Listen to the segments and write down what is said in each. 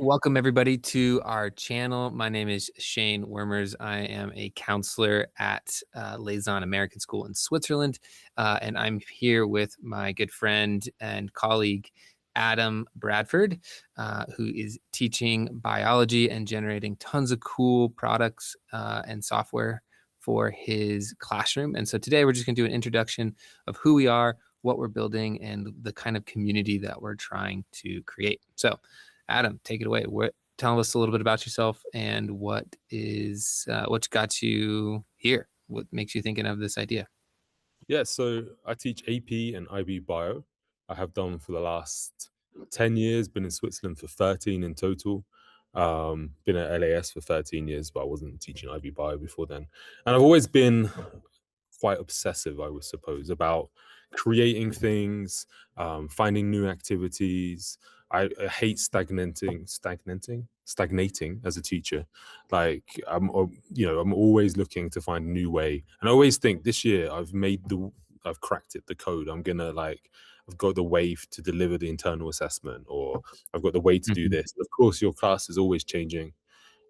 Welcome everybody to our channel. My name is Shayne Wormers. I am a counselor at Lausanne American School in Switzerland, and I'm here with my good friend and colleague Adam Bradford, who is teaching biology and generating tons of cool products and software for his classroom. And so today we're just going to do an introduction of who we are, what we're building, and the kind of community that we're trying to create. So Adam, take it away. Tell us a little bit about yourself and what's got you here. What makes you thinking of this idea? Yeah, so I teach AP and IB Bio. I have done for the last 10 years, been in Switzerland for 13 in total. Been at LAS for 13 years, but I wasn't teaching IB Bio before then. And I've always been quite obsessive, I would suppose, about creating things, finding new activities. I hate stagnating as a teacher. Like I'm always looking to find a new way, and I always think this year I've cracked it, the code. I've got the way to deliver the internal assessment, or I've got the way to do Mhm. this. Of course, your class is always changing,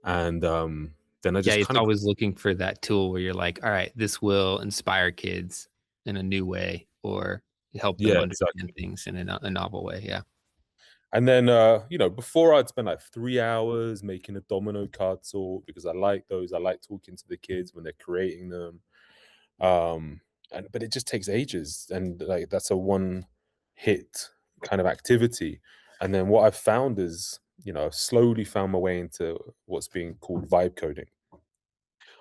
and then I Yeah, just it's kind of always looking for that tool where you're like, all right, this will inspire kids in a new way or help them yeah, understand exactly. things in a novel way. Yeah. And then, before I'd spend like 3 hours making a domino card sort because I like those. I like talking to the kids when they're creating them. Um, but it just takes ages, and like that's a one hit kind of activity. And then what I've found is, I've slowly found my way into what's being called vibe coding.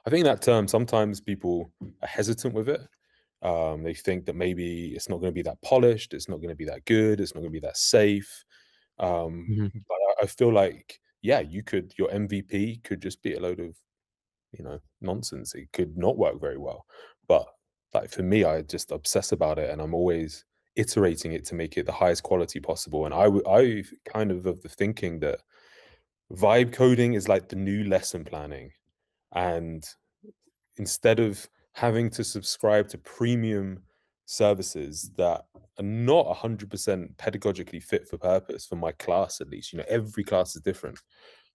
I think that term sometimes people are hesitant with it. They think that maybe it's not going to be that polished, it's not going to be that good, it's not going to be that safe. Mhm. But I feel like, yeah, your MVP could just be a load of, nonsense. It could not work very well. But like for me, I just obsess about it and I'm always iterating it to make it the highest quality possible. And I kind of the thinking that vibe coding is like the new lesson planning. And instead of having to subscribe to premium services that are not 100% pedagogically fit for purpose for my class, at least, every class is different.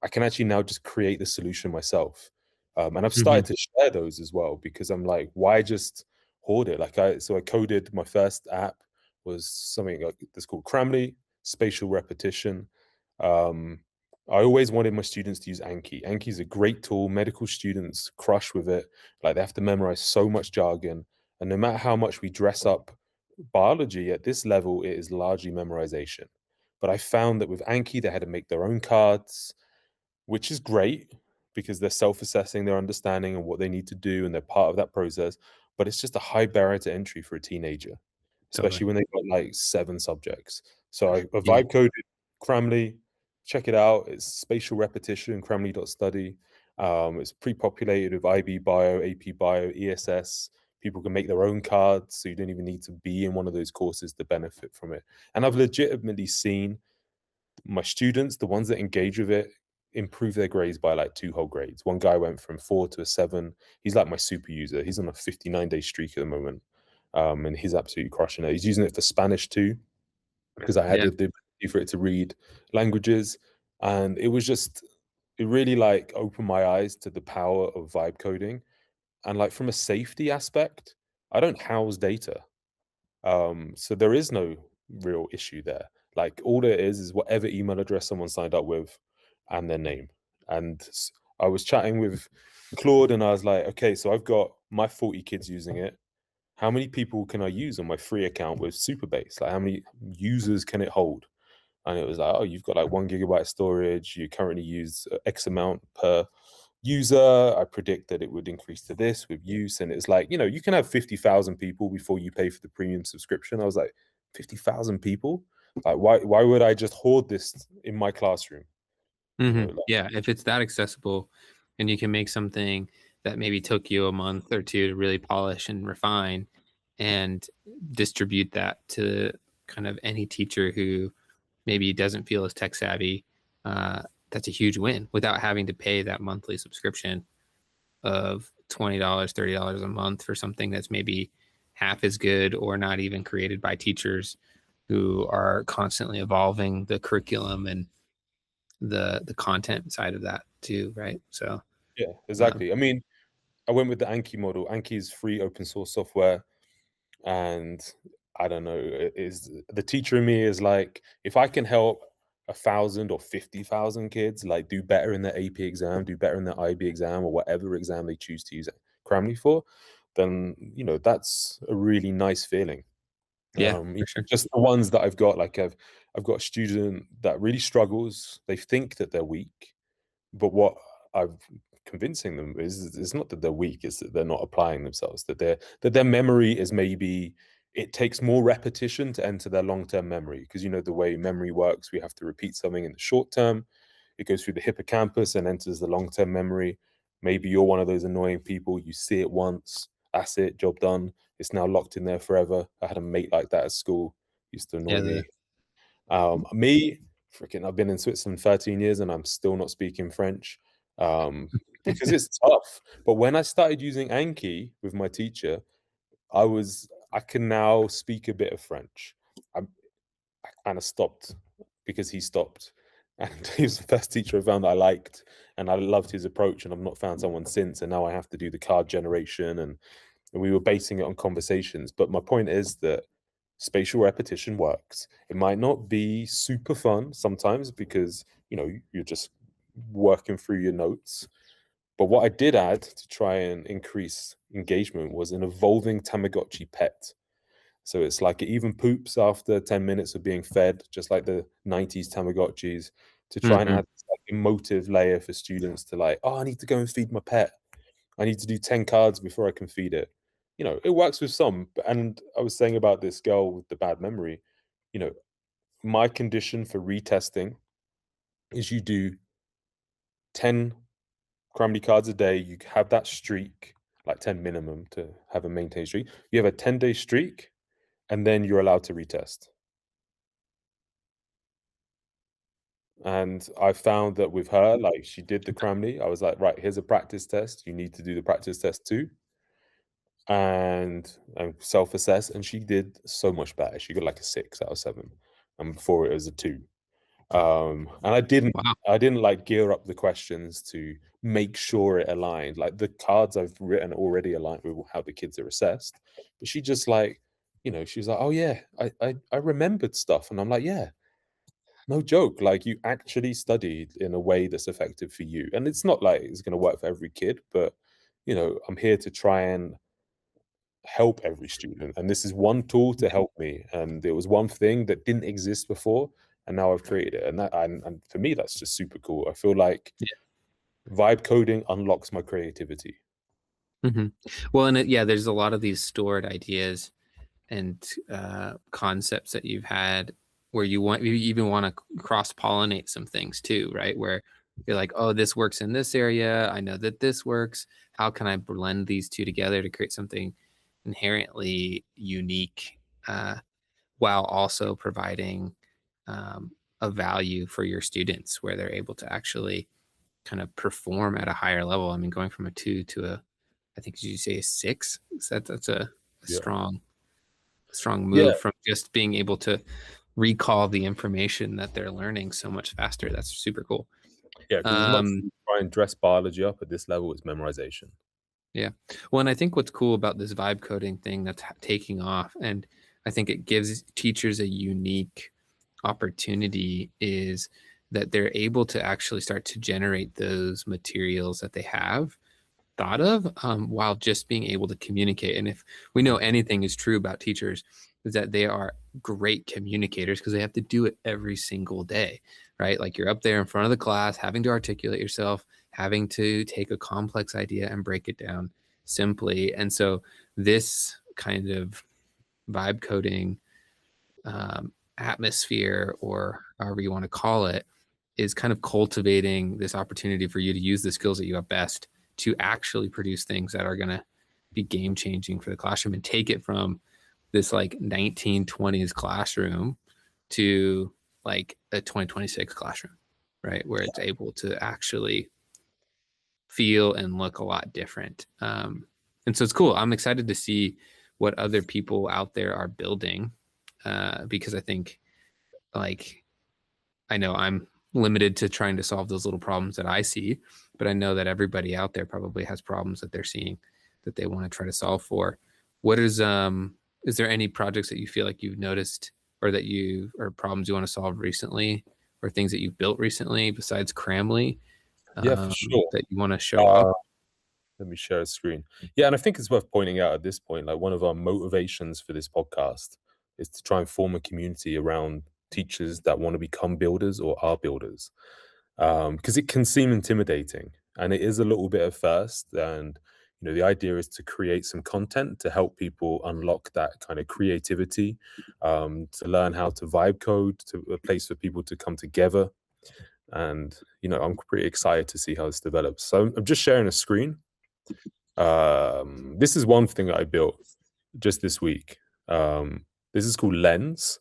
I can actually now just create the solution myself. And I've started Mhm. to share those as well because I'm like, why just hoard it? So I coded my first app was something that's called Cramly, spatial repetition. Um, I always wanted my students to use Anki. Anki is a great tool. Medical students crush with it. Like they have to memorize so much jargon. And no matter how much we dress up biology at this level, it is largely memorization. But I found that with Anki, they had to make their own cards, which is great because they're self-assessing their understanding and what they need to do, and they're part of that process. But it's just a high barrier to entry for a teenager, Totally. especially when they've got like 7 subjects. So I Yeah. vibe coded Cramly. Check it out. It's spatial repetition, Cramly.study. It's pre-populated with IB Bio, AP Bio, ESS. People can make their own cards, so you don't even need to be in one of those courses to benefit from it. And I've legitimately seen my students, the ones that engage with it, improve their grades by like 2 whole grades. One guy went from 4 to a 7. He's like my super user. He's on a 59-day streak at the moment. And he's absolutely crushing it. He's using it for Spanish too, because I Yeah. added the ability for it to read languages. And it really like opened my eyes to the power of vibe coding. And like from a safety aspect, I don't house data. So there is no real issue there. Like all there is whatever email address someone signed up with and their name. And I was chatting with Claude and I was like, okay, so I've got my 40 kids using it. How many people can I use on my free account with Superbase? Like how many users can it hold? And it was like, oh, you've got like 1 gigabyte storage. You currently use X amount per user. I predict that it would increase to this with use. And it's like, you can have 50,000 people before you pay for the premium subscription. I was like, 50,000 people? Like, why would I just hoard this in my classroom? Mhm. Like, Yeah, if it's that accessible and you can make something that maybe took you a month or 2 to really polish and refine and distribute that to kind of any teacher who maybe doesn't feel as tech savvy, uh, that's a huge win without having to pay that monthly subscription of $20, $30 a month for something that's maybe half as good or not even created by teachers who are constantly evolving the curriculum and the content side of that too, right? So Yeah, um, exactly. I mean, I went with the Anki model. Anki is free open source software, and I don't know, it is the teacher in me is like, if I can help 1,000 or 50,000 kids like do better in their AP exam, do better in their IB exam, or whatever exam they choose to use Cramly for, then that's a really nice feeling. yeah, for sure. Just the ones that I've got, like I've got a student that really struggles. They think that they're weak, but what I've convincing them is it's not that they're weak, it's that they're not applying themselves, that their memory is maybe it takes more repetition to enter their long-term memory. Because the way memory works, we have to repeat something in the short term. It goes through the hippocampus and enters the long-term memory. Maybe you're one of those annoying people, you see it once, that's it, job done. It's now locked in there forever. I had a mate like that at school, used to Yeah, annoy me. Me, freaking, I've been in Switzerland 13 years and I'm still not speaking French, um, because it's tough. But when I started using Anki with my teacher, I can now speak a bit of French. I, I kind of stopped because he stopped. And he was the first teacher I found that I liked, and I loved his approach. And I've not found someone since. And now I have to do the card generation, and we were basing it on conversations. But my point is that spatial repetition works. It might not be super fun sometimes because you're just working through your notes. But what I did add to try and increase engagement was an evolving Tamagotchi pet. So it's like it even poops after 10 minutes of being fed, just like the 90s Tamagotchis, to try and hmm add this like emotive layer for students to like, oh, I need to go and feed my pet. I need to do 10 cards before I can feed it. It works with some. And I was saying about this girl with the bad memory, you know, my condition for retesting is you do 10 Cramly cards a day. You have that streak, like 10 minimum to have a maintained streak. You have a 10-day streak, and then you're allowed to retest. And I found that with her, like she did the Cramly. I was like, right, here's a practice test. You need to do the practice test too. And self-assess, and she did so much better. She got like a 6 out of 7, and before it was a 2. And Wow. I didn't like gear up the questions to make sure it aligned. Like the cards I've written already aligned with how the kids are assessed, but she just like, she was like, oh yeah, I remembered stuff, and I'm like, yeah, no joke. Like you actually studied in a way that's effective for you, and it's not like it's going to work for every kid, but I'm here to try and help every student. And this is one tool to help me. And there was one thing that didn't exist before, and now I've created it. And for me, that's just super cool. I feel like vibe coding unlocks my creativity. hmm Well, and yeah, there's a lot of these stored ideas and concepts that you've had where you even want to cross pollinate some things too, right? Where you're like, oh, this works in this area. I know that this works. How can I blend these two together to create something inherently unique, while also providing um, a value for your students where they're able to actually kind of perform at a higher level? I mean, going from a 2 to I think you say a 6. So that's a Yeah. strong Yeah. move from just being able to recall the information that they're learning so much faster. That's super cool. Yeah. Because as much as Um, we try and dress biology up at this level, it's memorization. yeah. Well, and I think what's cool about this vibe coding thing that's taking off, and I think it gives teachers a unique opportunity, is that they're able to actually start to generate those materials that they have thought of, while just being able to communicate. And if we know anything is true about teachers, is that they are great communicators because they have to do it every single day, right? Like you're up there in front of the class, having to articulate yourself, having to take a complex idea and break it down simply. And so this kind of vibe coding atmosphere, or however you want to call it, is kind of cultivating this opportunity for you to use the skills that you have best to actually produce things that are going to be game changing for the classroom, and take it from this like 1920s classroom to like a 2026 classroom, right? Where it's able to actually feel and look a lot different. And so it's cool. I'm excited to see what other people out there are building, because I think, like, I know I'm limited to trying to solve those little problems that I see, but I know that everybody out there probably has problems that they're seeing that they want to try to solve for. What is there any projects that you feel like you've noticed or that you or problems you want to solve recently or things that you've built recently besides Cramly Yeah, for sure. that you want to show off? Uh, Let me share a screen. Yeah, and I think it's worth pointing out at this point, like one of our motivations for this podcast is to try and form a community around teachers that want to become builders or are builders. Because it can seem intimidating, and it is a little bit at first. And the idea is to create some content to help people unlock that kind of creativity, to learn how to vibe code, to a place for people to come together. And I'm pretty excited to see how this develops. So I'm just sharing a screen. This is one thing that I built just this week. This is called Lens.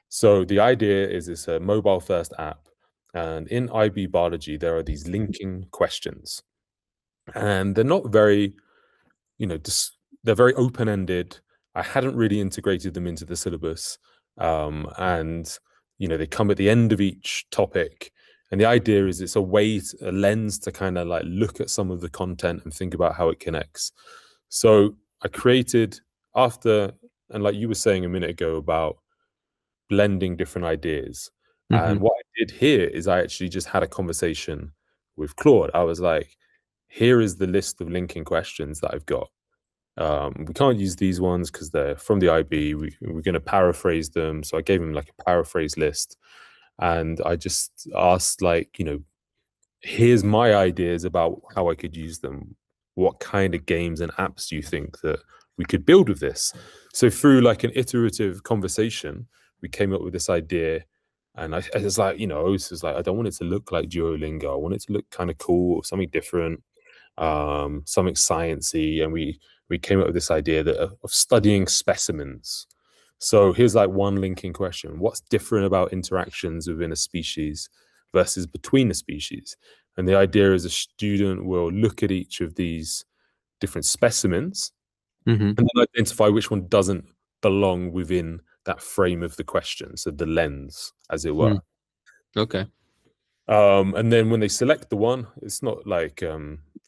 So the idea is it's a mobile first app, and in IB biology there are these linking questions, and they're not very, just they're very open ended. I hadn't really integrated them into the syllabus, and they come at the end of each topic. And the idea is it's a lens to kind of like look at some of the content and think about how it connects. So I created after, and like you were saying a minute ago about blending different ideas. And Mm-hmm. what I did here is I actually just had a conversation with Claude. I was like, here is the list of linking questions that I've got. We can't use these ones because they're from the IB. We're going to paraphrase them. So I gave him like a paraphrase list. And I just asked, like, here's my ideas about how I could use them. What kind of games and apps do you think that we could build with this? So through like an iterative conversation, we came up with this idea. And I was like, I was like, I don't want it to look like Duolingo. I want it to look kind of cool, or something different, something sciencey. And we came up with this idea that of studying specimens. So here's like one linking question: what's different about interactions within a species versus between a species? And the idea is a student will look at each of these different specimens Mm-hmm. and then identify which one doesn't belong within that frame of the question, so the lens, as it were. Mm. Okay. And then when they select the one, it's not like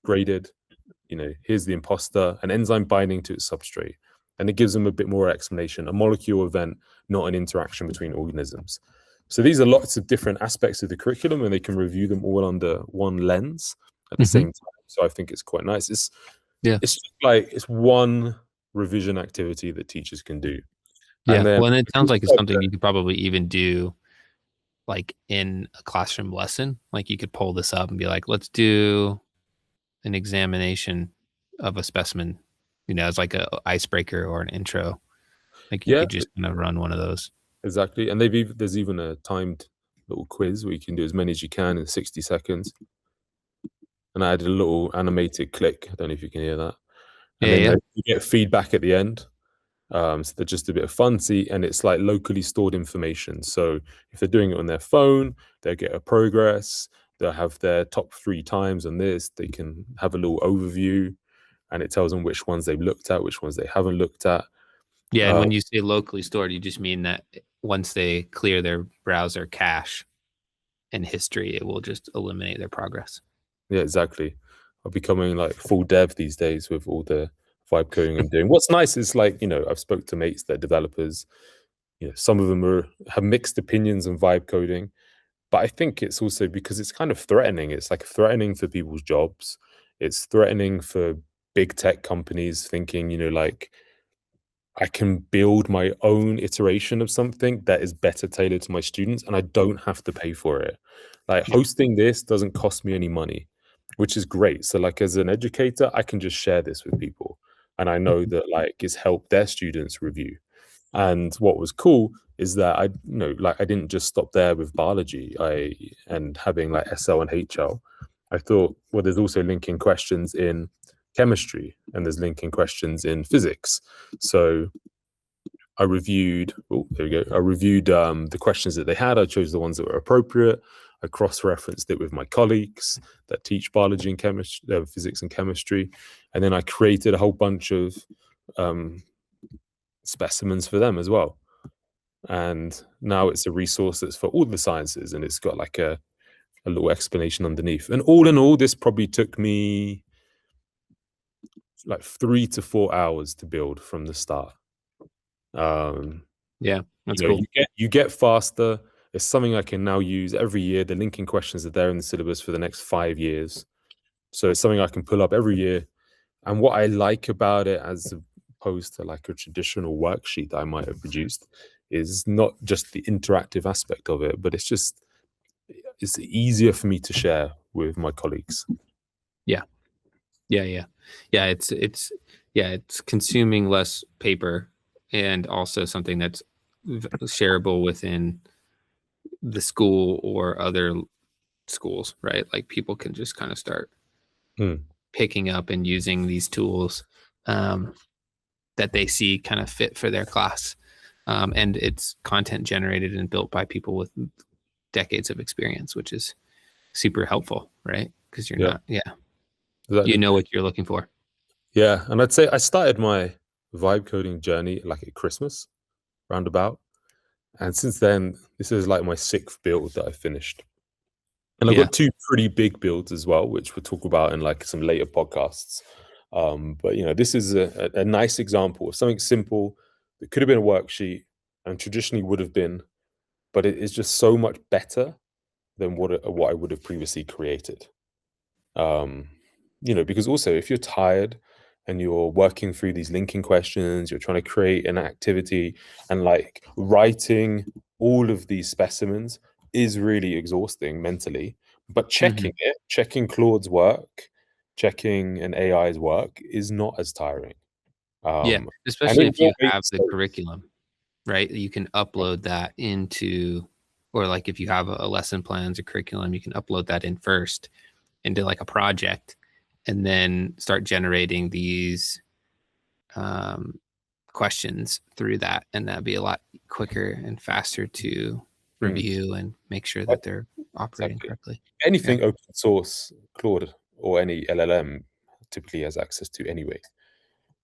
graded. Here's the imposter, an enzyme binding to its substrate. And it gives them a bit more explanation, a molecule event, not an interaction between organisms. So these are lots of different aspects of the curriculum, and they can review them all under one lens at the Mm-hmm. same time. So I think it's quite nice. Yeah. It's just like it's one revision activity that teachers can do. And Yeah. then Well, and it sounds like it's something you could probably even do like in a classroom lesson. Like you could pull this up and be like, let's do an examination of a specimen, as like a icebreaker or an intro. Like you yeah, could just kind of run one of those. exactly. And there's even a timed little quiz where you can do as many as you can in 60 seconds. And I added a little animated click. I don't know if you can hear that. And Yeah, then yeah. you get feedback at the end. So they're just a bit of fun. See, and it's like locally stored information. So if they're doing it on their phone, they'll get a progress. They'll have their top 3 times on this. They can have a little overview, and it tells them which ones they've looked at, which ones they haven't looked at. Yeah, and Uh, when you say locally stored, you just mean that once they clear their browser cache and history, it will just eliminate their progress. yeah, exactly. I'm becoming like full dev these days with all the vibe coding I'm doing. What's nice is, like, I've spoke to mates that are developers. Some of them have mixed opinions on vibe coding. But I think it's also because it's kind of threatening. It's like threatening for people's jobs. It's threatening for big tech companies thinking, like, I can build my own iteration of something that is better tailored to my students, and I don't have to pay for it. Like, Yeah. hosting this doesn't cost me any money, which is great. So like, as an educator, I can just share this with people. And I know Mhm. that like it's helped their students review. And what was cool is that like I didn't just stop there with biology. And having like SL and HL. I thought, well, there's also linking questions in chemistry, and there's linking questions in physics. So I reviewed, oh, there we go. I reviewed the questions that they had. I chose the ones that were appropriate. I cross-referenced it with my colleagues that teach biology and chemistry, physics and chemistry. And then I created a whole bunch of specimens for them as well. And now it's a resource that's for all the sciences, and it's got like a little explanation underneath. And all in all, this probably took me like 3 to 4 hours to build from the start. Um, Yeah, that's you know, cool. you get faster. It's something I can now use every year. The linking questions are there in the syllabus for the next 5 years. So it's something I can pull up every year. And what I like about it, as opposed to like a traditional worksheet that I might have produced, is not just the interactive aspect of it, but it's easier for me to share with my colleagues. Yeah. Yeah, yeah. Yeah, it's consuming less paper and also something that's shareable within the school or other schools, right? Like people can just kind of start Mm, picking up and using these tools um, that they see kind of fit for their class. And it's content generated and built by people with decades of experience, which is super helpful, right? Because you're yeah, not, yeah, you exactly. know what you're looking for. Yeah, and I'd say I started my vibe coding journey like at Christmas, roundabout, and since then, this is like my sixth build that I finished. And I've Yeah. got two pretty big builds as well, which we'll talk about in like some later podcasts. But this is a nice example of something simple that could have been a worksheet and traditionally would have been, but it is just so much better than what I would have previously created. Um, because also if you're tired and you're working through these linking questions, you're trying to create an activity, and like writing all of these specimens is really exhausting mentally. But Hmm. checking Claude's work, checking an AI's work is not as tiring. Yeah. Um, and Especially it if you will make have the mistakes. curriculum, right? You can upload that into, or like if you have a lesson plans or curriculum, you can upload that in first into like a project and then start generating these um, questions through that. And that'd be a lot quicker and faster to Mm, review and make sure that they're operating exactly. correctly. Yeah. Anything open source, Claude or any LLM typically has access to anyway.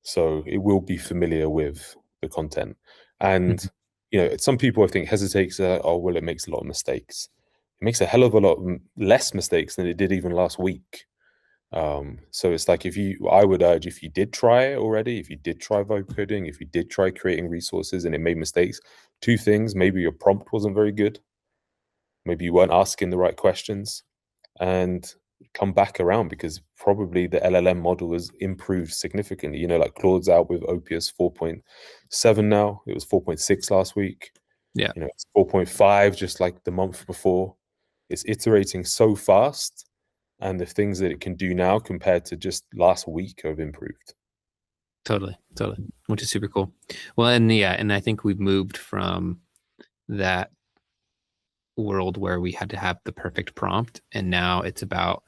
So it will be familiar with the content. And Mhm. some people I think hesitate to say, oh well, it makes a lot of mistakes. It makes a hell of a lot less mistakes than it did even last week. So it's like I would urge, if you did try it already, if you did try vibe coding, if you did try creating resources and it made mistakes, two things: maybe your prompt wasn't very good, maybe you weren't asking the right questions, and come back around, because probably the LLM model has improved significantly. Like Claude's out with OPS 4.7 now. It was 4.6 last week. Yeah, It's 4.5 just like the month before. It's iterating so fast, and the things that it can do now compared to just last week have improved. totally. Totally. Which is super cool. Well, and yeah, and I think we've moved from that world where we had to have the perfect prompt and now it's about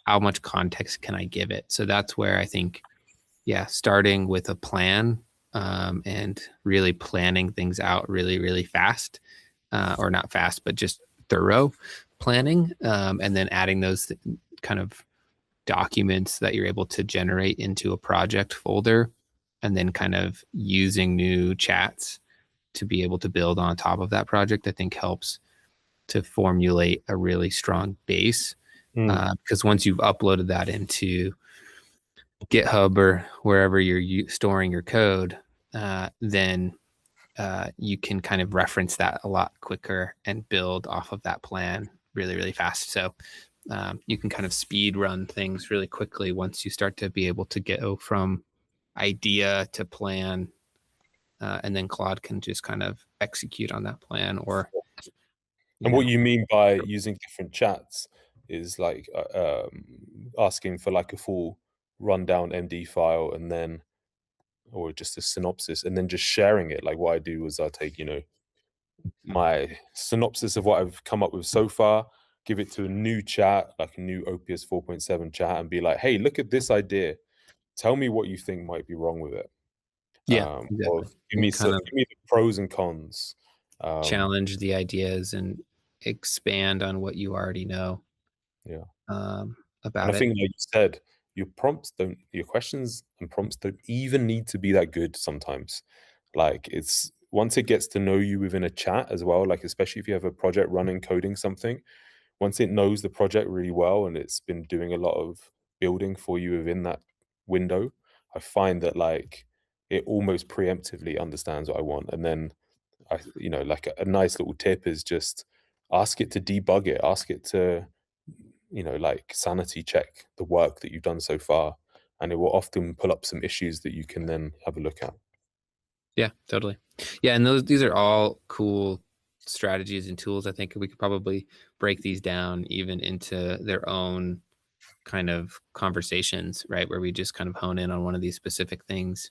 how much context can I give it. So that's where I think, yeah, starting with a plan and really planning things out really, really fast, or not fast, but just thorough planning, and then adding those kind of documents that you're able to generate into a project folder, and then kind of using new chats to be able to build on top of that project, I think helps to formulate a really strong base. Mm, Because once you've uploaded that into GitHub or wherever you're storing your code, then you can kind of reference that a lot quicker and build off of that plan really, really fast. So you can kind of speed run things really quickly once you start to be able to go from idea to plan. And then Claude can just kind of execute on that plan or, and you what know, you mean by using different chats is like asking for like a full rundown MD file, and then, or just a synopsis, and then just sharing it. Like what I do is I take, my synopsis of what I've come up with so far, give it to a new chat, like a new OPS 4.7 chat, and be like, hey, look at this idea. Tell me what you think might be wrong with it. yeah, Or exactly. give me And so kind of give me the pros and cons. Um, challenge the ideas and expand on what you already know yeah. um, And I about it. think, like you said, your questions and prompts don't even need to be that good sometimes. Like, it's once it gets to know you within a chat as well, like especially if you have a project running coding something, once it knows the project really well and it's been doing a lot of building for you within that window, I find that like it almost preemptively understands what I want. And then like a nice little tip is just ask it to debug it, ask it to, like sanity check the work that you've done so far. And it will often pull up some issues that you can then have a look at. Yeah, totally. Yeah, and these are all cool strategies and tools. I think we could probably break these down even into their own kind of conversations, right? Where we just kind of hone in on one of these specific things,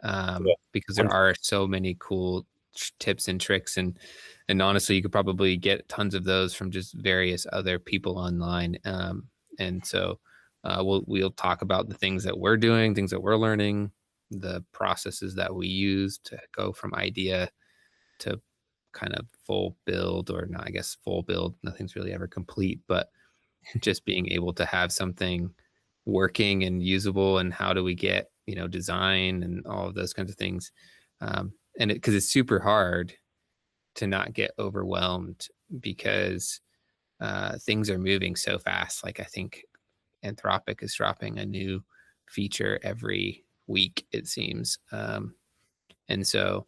Yeah. because there 100 are so many cool tips and tricks, and honestly, you could probably get tons of those from just various other people online. And so we'll talk about the things that we're doing, things that we're learning, the processes that we use to go from idea to kind of full build, or not, I guess full build. Nothing's really ever complete, but just being able to have something working and usable, and how do we get, design and all of those kinds of things. And because it's super hard to not get overwhelmed, because things are moving so fast. Like, I think Anthropic is dropping a new feature every week, it seems. And so,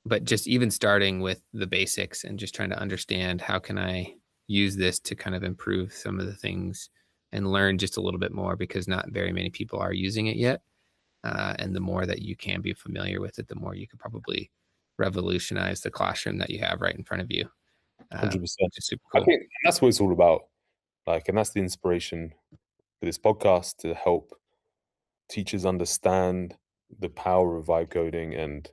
but just even starting with the basics and just trying to understand, how can I use this to kind of improve some of the things and learn just a little bit more, because not very many people are using it yet. And the more that you can be familiar with it, the more you could probably revolutionize the classroom that you have right in front of you, 100%. which is super I cool. think that's what it's all about. Like, and that's the inspiration for this podcast to help teachers understand the power of vibe coding and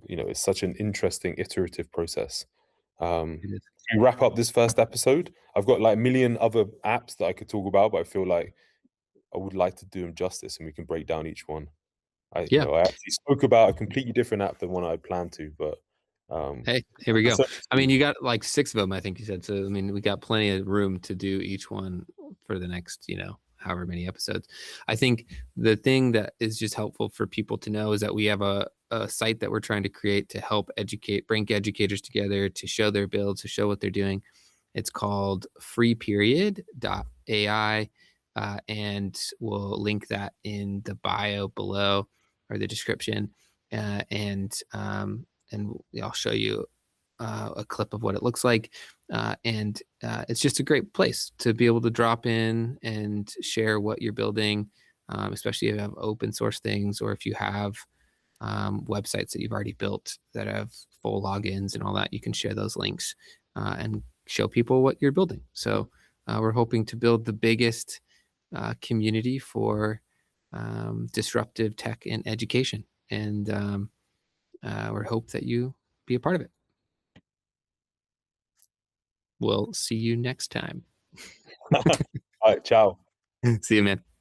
it's such an interesting iterative process. It is. To wrap up this first episode, I've got like a million other apps that I could talk about, but I feel like I would like to do them justice and we can break down each one. Yeah. I actually spoke about a completely different app than one I planned to, but um, Hey, here we go. that's so I mean, you got like six of them, I think you said. So, I mean, we got plenty of room to do each one for the next, however many episodes. I think the thing that is just helpful for people to know is that we have a site that we're trying to create to help bring educators together to show their builds, to show what they're doing. It's called freeperiod.ai. And we'll link that in the bio below, or the description. And I'll show you a clip of what it looks like. And it's just a great place to be able to drop in and share what you're building, especially if you have open source things, or if you have websites that you've already built that have full logins and all that. You can share those links and show people what you're building. So we're hoping to build the biggest community for disruptive tech in education. And we hope that you be a part of it. We'll see you next time. all right, ciao. See you, man.